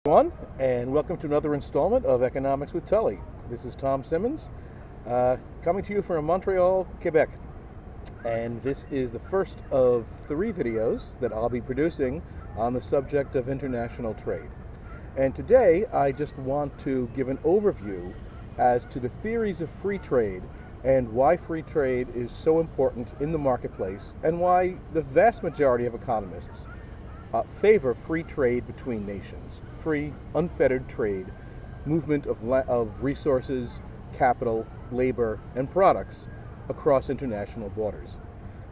Everyone, and welcome to another installment of Economics with Tully. This is Tom Simmons, coming to you from Montreal, Quebec. And this is the first of 3 videos that I'll be producing on the subject of international trade. And today, I just want to give an overview as to the theories of free trade and why free trade is so important in the marketplace, and why the vast majority of economists favor free trade between nations. Free, unfettered trade, movement of resources, capital, labor, and products across international borders.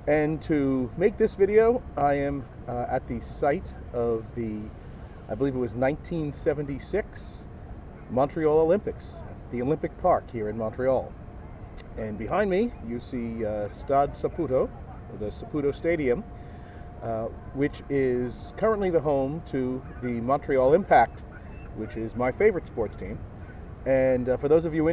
And to make this video, I am at the site of I believe it was 1976 Montreal Olympics, the Olympic Park here in Montreal. And behind me, you see Stade Saputo, the Saputo Stadium, which is currently the home to the Montreal Impact, which is my favorite sports team. And for those of you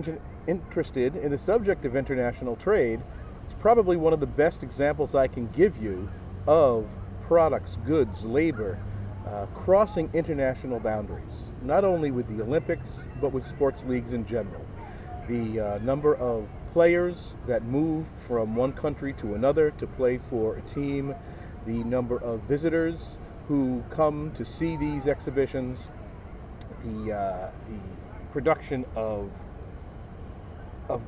interested in the subject of international trade, it's probably one of the best examples I can give you of products, goods, labor, crossing international boundaries, not only with the Olympics, but with sports leagues in general. The number of players that move from one country to another to play for a team, the number of visitors who come to see these exhibitions, the production of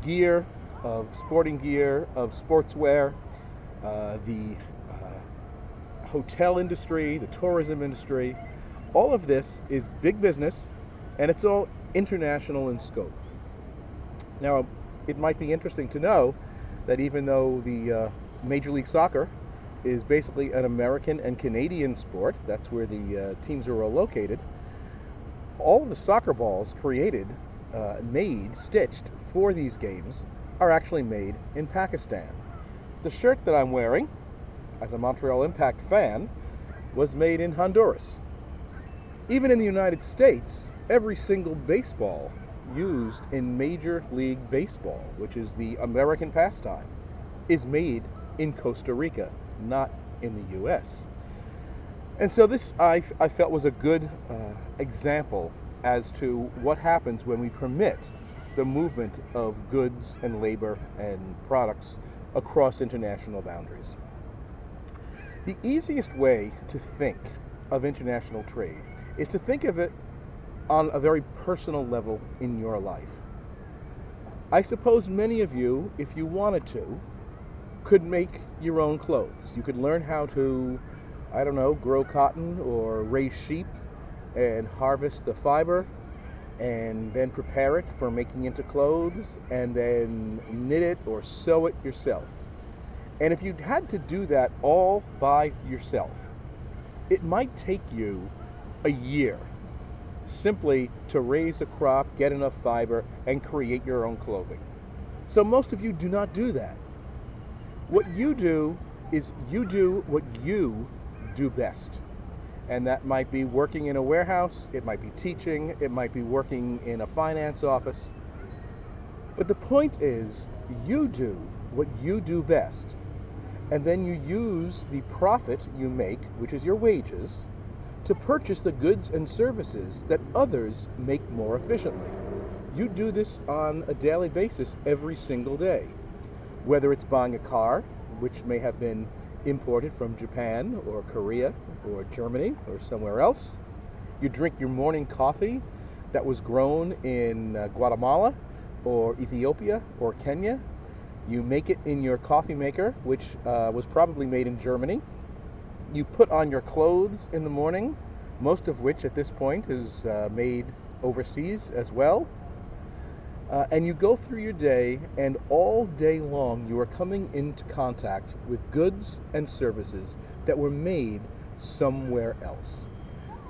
gear, of sporting gear, of sportswear, the hotel industry, the tourism industry. All of this is big business, and it's all international in scope. Now, it might be interesting to know that even though the Major League Soccer is basically an American and Canadian sport, that's where the teams are all located, all of the soccer balls created, made, stitched for these games are actually made in Pakistan. The shirt that I'm wearing, as a Montreal Impact fan, was made in Honduras. Even in the United States, every single baseball used in Major League Baseball, which is the American pastime, is made in Costa Rica, not in the U.S. And so this, I felt, was a good example as to what happens when we permit the movement of goods and labor and products across international boundaries. The easiest way to think of international trade is to think of it on a very personal level in your life. I suppose many of you, if you wanted to, could make your own clothes. You could learn how to, I don't know, grow cotton or raise sheep and harvest the fiber and then prepare it for making into clothes and then knit it or sew it yourself. And if you had to do that all by yourself, it might take you a year simply to raise a crop, get enough fiber, and create your own clothing. So most of you do not do that. What you do is you do what you do best. And that might be working in a warehouse, it might be teaching, it might be working in a finance office. But the point is, you do what you do best. And then you use the profit you make, which is your wages, to purchase the goods and services that others make more efficiently. You do this on a daily basis every single day. Whether it's buying a car, which may have been imported from Japan or Korea or Germany or somewhere else. You drink your morning coffee that was grown in Guatemala or Ethiopia or Kenya. You make it in your coffee maker, which was probably made in Germany. You put on your clothes in the morning, most of which at this point is made overseas as well. And you go through your day, and all day long you are coming into contact with goods and services that were made somewhere else.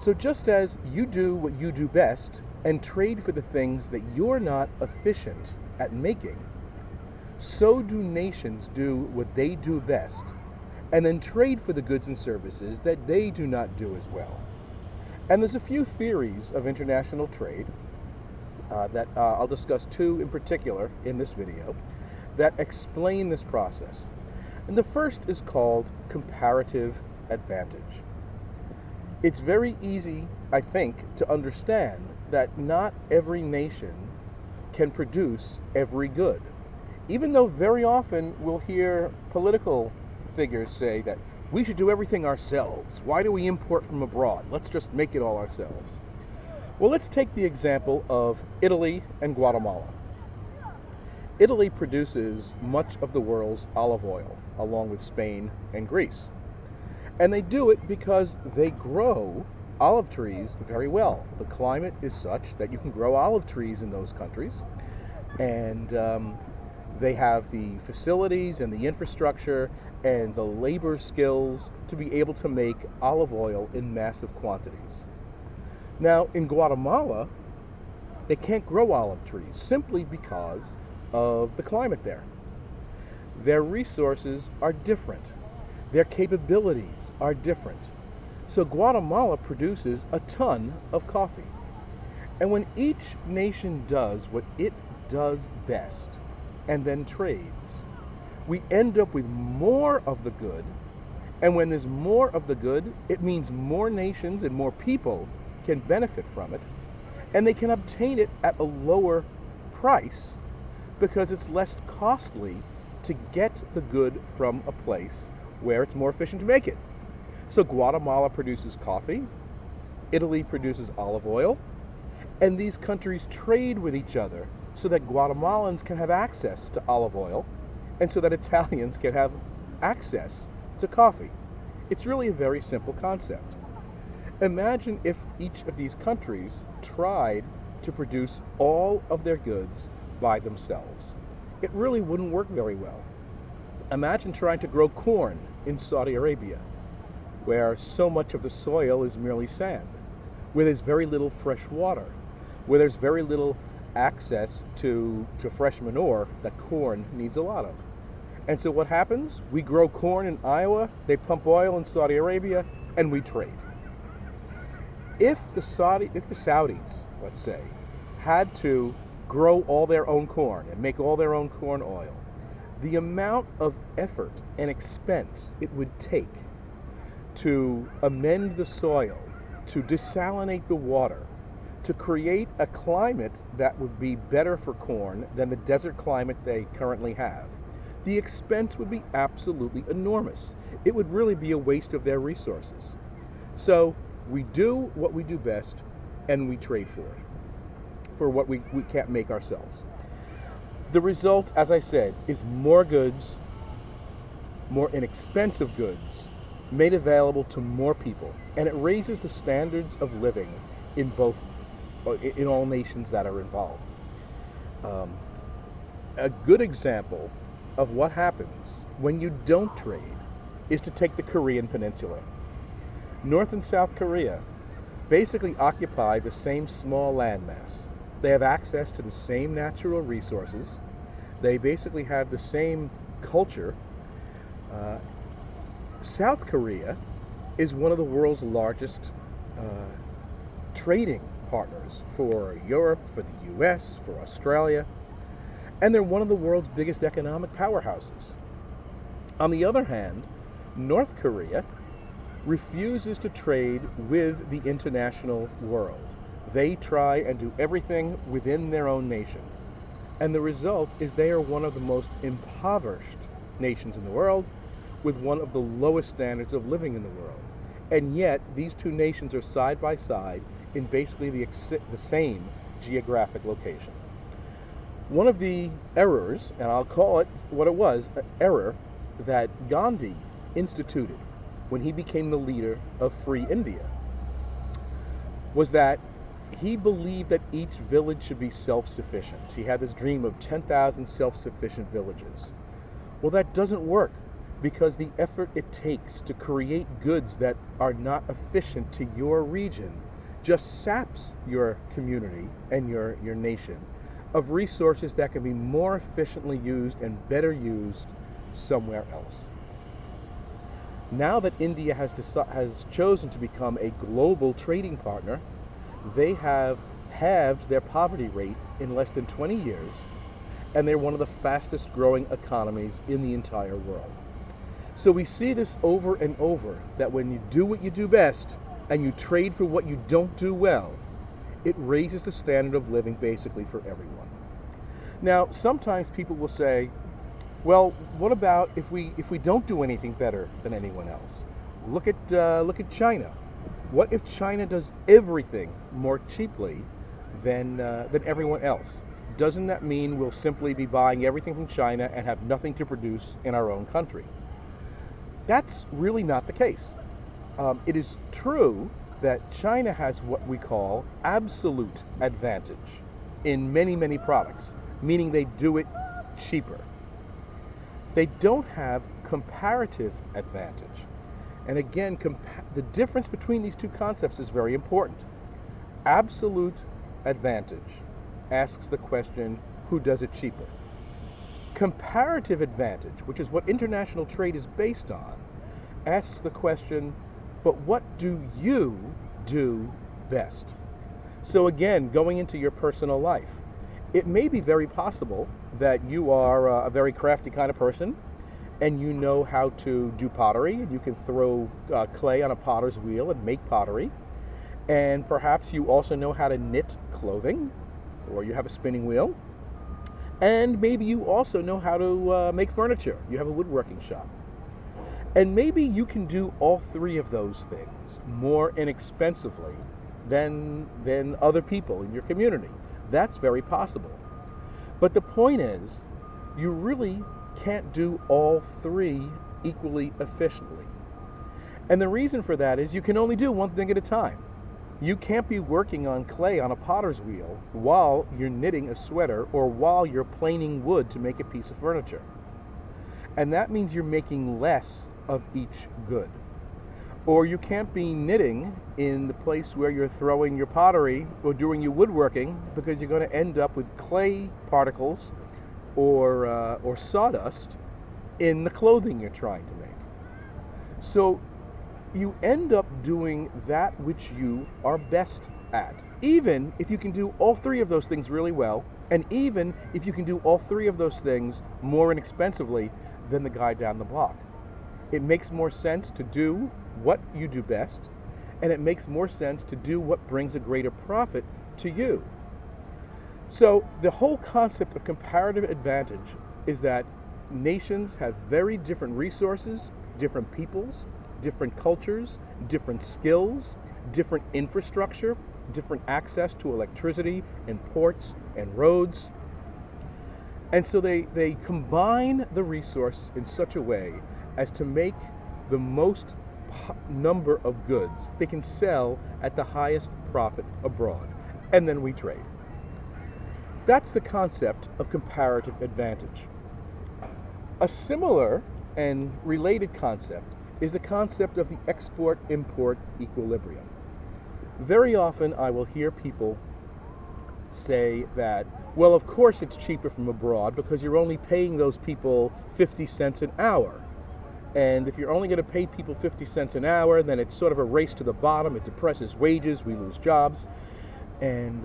So just as you do what you do best and trade for the things that you're not efficient at making, so do nations do what they do best and then trade for the goods and services that they do not do as well. And there's a few theories of international trade that I'll discuss 2 in particular in this video that explain this process. And the first is called comparative advantage. It's very easy, I think, to understand that not every nation can produce every good. Even though very often we'll hear political figures say that we should do everything ourselves. Why do we import from abroad? Let's just make it all ourselves. Well, let's take the example of Italy and Guatemala. Italy produces much of the world's olive oil, along with Spain and Greece. And they do it because they grow olive trees very well. The climate is such that you can grow olive trees in those countries, and they have the facilities and the infrastructure and the labor skills to be able to make olive oil in massive quantities. Now, in Guatemala, they can't grow olive trees simply because of the climate there. Their resources are different. Their capabilities are different. So Guatemala produces a ton of coffee. And when each nation does what it does best and then trades, we end up with more of the good. And when there's more of the good, it means more nations and more people can benefit from it, and they can obtain it at a lower price because it's less costly to get the good from a place where it's more efficient to make it. So Guatemala produces coffee, Italy produces olive oil, and these countries trade with each other so that Guatemalans can have access to olive oil and so that Italians can have access to coffee. It's really a very simple concept. Imagine if each of these countries tried to produce all of their goods by themselves. It really wouldn't work very well. Imagine trying to grow corn in Saudi Arabia, where so much of the soil is merely sand, where there's very little fresh water, where there's very little access to fresh manure that corn needs a lot of. And so what happens? We grow corn in Iowa, they pump oil in Saudi Arabia, and we trade. If the Saudis, let's say, had to grow all their own corn and make all their own corn oil, the amount of effort and expense it would take to amend the soil, to desalinate the water, to create a climate that would be better for corn than the desert climate they currently have, the expense would be absolutely enormous. It would really be a waste of their resources. So we do what we do best, and we trade for it, for what we can't make ourselves. The result, as I said, is more goods, more inexpensive goods, made available to more people, and it raises the standards of living in all nations that are involved. A good example of what happens when you don't trade is to take the Korean Peninsula. North and South Korea basically occupy the same small landmass. They have access to the same natural resources. They basically have the same culture. South Korea is one of the world's largest trading partners for Europe, for the US, for Australia, and they're one of the world's biggest economic powerhouses. On the other hand, North Korea refuses to trade with the international world. They try and do everything within their own nation. And the result is they are one of the most impoverished nations in the world, with one of the lowest standards of living in the world. And yet, these two nations are side by side in basically the same geographic location. One of the errors, and I'll call it what it was, an error that Gandhi instituted when he became the leader of Free India, was that he believed that each village should be self-sufficient. He had this dream of 10,000 self-sufficient villages. Well, that doesn't work, because the effort it takes to create goods that are not efficient to your region just saps your community and your nation of resources that can be more efficiently used and better used somewhere else. Now that India has chosen to become a global trading partner, they have halved their poverty rate in less than 20 years, and they're one of the fastest growing economies in the entire world. So we see this over and over, that when you do what you do best, and you trade for what you don't do well, it raises the standard of living basically for everyone. Now, sometimes people will say, well, what about if we don't do anything better than anyone else? Look at China. What if China does everything more cheaply than everyone else? Doesn't that mean we'll simply be buying everything from China and have nothing to produce in our own country? That's really not the case. It is true that China has what we call absolute advantage in many, many products, meaning they do it cheaper. They don't have comparative advantage. And again, the difference between these two concepts is very important. Absolute advantage asks the question, who does it cheaper? Comparative advantage, which is what international trade is based on, asks the question, but what do you do best? So again, going into your personal life, it may be very possible that you are a very crafty kind of person and you know how to do pottery, and you can throw clay on a potter's wheel and make pottery, and perhaps you also know how to knit clothing, or you have a spinning wheel, and maybe you also know how to make furniture. You have a woodworking shop. And maybe you can do all three of those things more inexpensively than other people in your community. That's very possible. But the point is, you really can't do all three equally efficiently. And the reason for that is you can only do one thing at a time. You can't be working on clay on a potter's wheel while you're knitting a sweater or while you're planing wood to make a piece of furniture. And that means you're making less of each good. Or you can't be knitting in the place where you're throwing your pottery or doing your woodworking, because you're going to end up with clay particles or sawdust in the clothing you're trying to make. So you end up doing that which you are best at, even if you can do all three of those things really well, and even if you can do all three of those things more inexpensively than the guy down the block. It makes more sense to do what you do best, and it makes more sense to do what brings a greater profit to you. So the whole concept of comparative advantage is that nations have very different resources, different peoples, different cultures, different skills, different infrastructure, different access to electricity and ports and roads. And so they combine the resource in such a way as to make the most number of goods they can sell at the highest profit abroad. And then we trade. That's the concept of comparative advantage. A similar and related concept is the concept of the export-import equilibrium. Very often I will hear people say that, well, of course it's cheaper from abroad because you're only paying those people 50 cents an hour. And if you're only going to pay people 50 cents an hour, then it's sort of a race to the bottom. It depresses wages, we lose jobs, and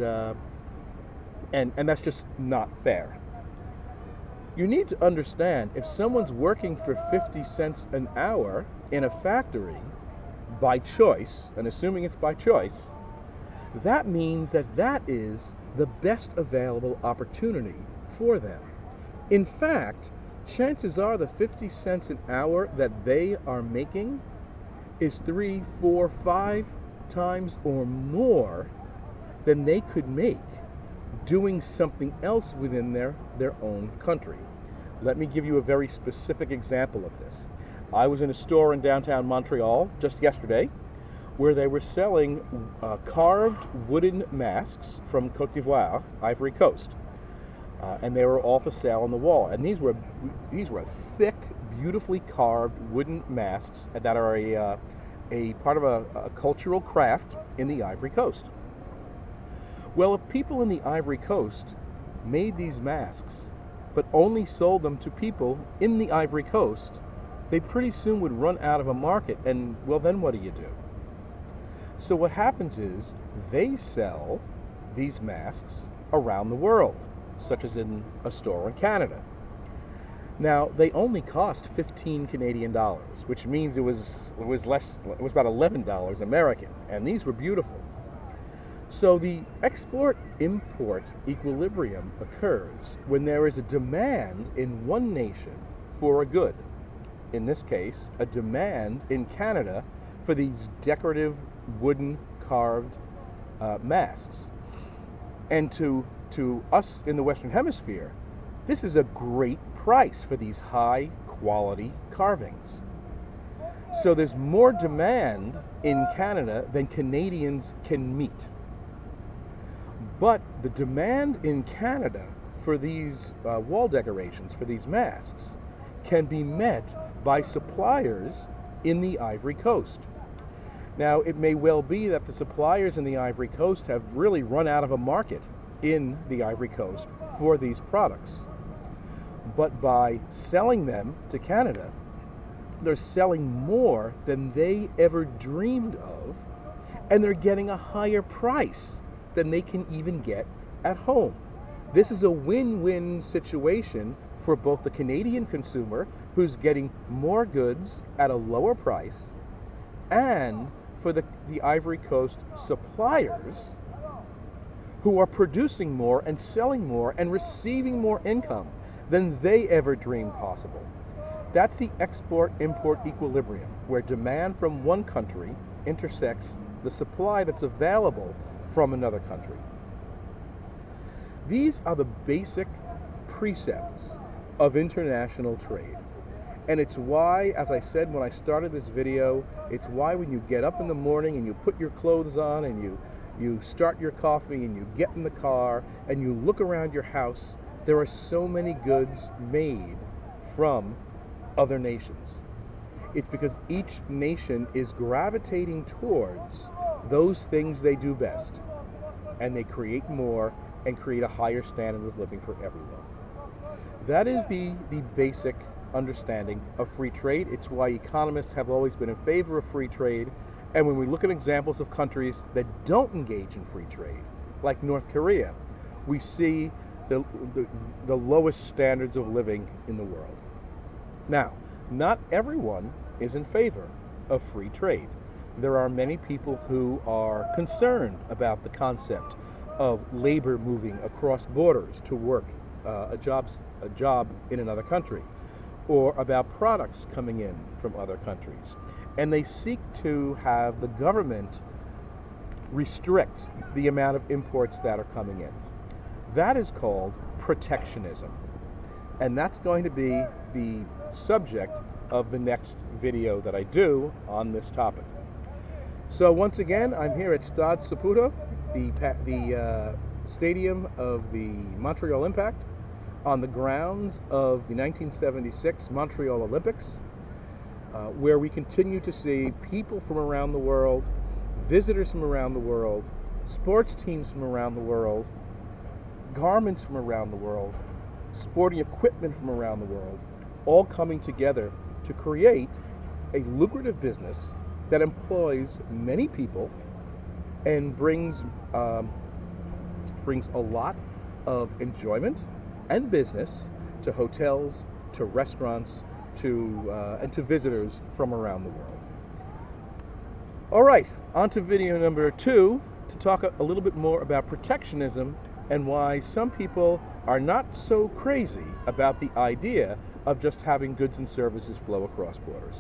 that's just not fair. You need to understand, if someone's working for 50 cents an hour in a factory by choice, and assuming it's by choice, that means that that is the best available opportunity for them. In fact, chances are the 50 cents an hour that they are making is 3, 4, 5 times or more than they could make doing something else within their own country. Let me give you a very specific example of this. I was in a store in downtown Montreal just yesterday where they were selling carved wooden masks from Côte d'Ivoire, Ivory Coast. And they were all for sale on the wall. And these were thick, beautifully carved wooden masks that are a part of a cultural craft in the Ivory Coast. Well, if people in the Ivory Coast made these masks, but only sold them to people in the Ivory Coast, they pretty soon would run out of a market, and, well, then what do you do? So what happens is they sell these masks around the world, such as in a store in Canada. Now, they only cost 15 Canadian dollars, which means it was about $11 American, and these were beautiful. So the export-import equilibrium occurs when there is a demand in one nation for a good. In this case, a demand in Canada for these decorative wooden carved masks. And to us in the Western Hemisphere, this is a great price for these high quality carvings. So there's more demand in Canada than Canadians can meet. But the demand in Canada for these wall decorations, for these masks, can be met by suppliers in the Ivory Coast. Now, it may well be that the suppliers in the Ivory Coast have really run out of a market in the Ivory Coast for these products. But by selling them to Canada, they're selling more than they ever dreamed of, and they're getting a higher price than they can even get at home. This is a win-win situation for both the Canadian consumer, who's getting more goods at a lower price, and for the Ivory Coast suppliers, who are producing more and selling more and receiving more income than they ever dreamed possible. That's the export-import equilibrium, where demand from one country intersects the supply that's available from another country. These are the basic precepts of international trade. And it's why, as I said when I started this video, it's why when you get up in the morning and you put your clothes on and you start your coffee and you get in the car and you look around your house, there are so many goods made from other nations. It's because each nation is gravitating towards those things they do best, and they create more and create a higher standard of living for everyone. That is the basic understanding of free trade. It's why economists have always been in favor of free trade. And when we look at examples of countries that don't engage in free trade, like North Korea, we see the lowest standards of living in the world. Now, not everyone is in favor of free trade. There are many people who are concerned about the concept of labor moving across borders to work a job in another country, or about products coming in from other countries. And they seek to have the government restrict the amount of imports that are coming in. That is called protectionism. And that's going to be the subject of the next video that I do on this topic. So once again, I'm here at Stade Saputo, the stadium of the Montreal Impact, on the grounds of the 1976 Montreal Olympics, where we continue to see people from around the world, visitors from around the world, sports teams from around the world, garments from around the world, sporting equipment from around the world, all coming together to create a lucrative business that employs many people and brings a lot of enjoyment and business to hotels, to restaurants, and to visitors from around the world. All right, on to video number 2 to talk a little bit more about protectionism and why some people are not so crazy about the idea of just having goods and services flow across borders.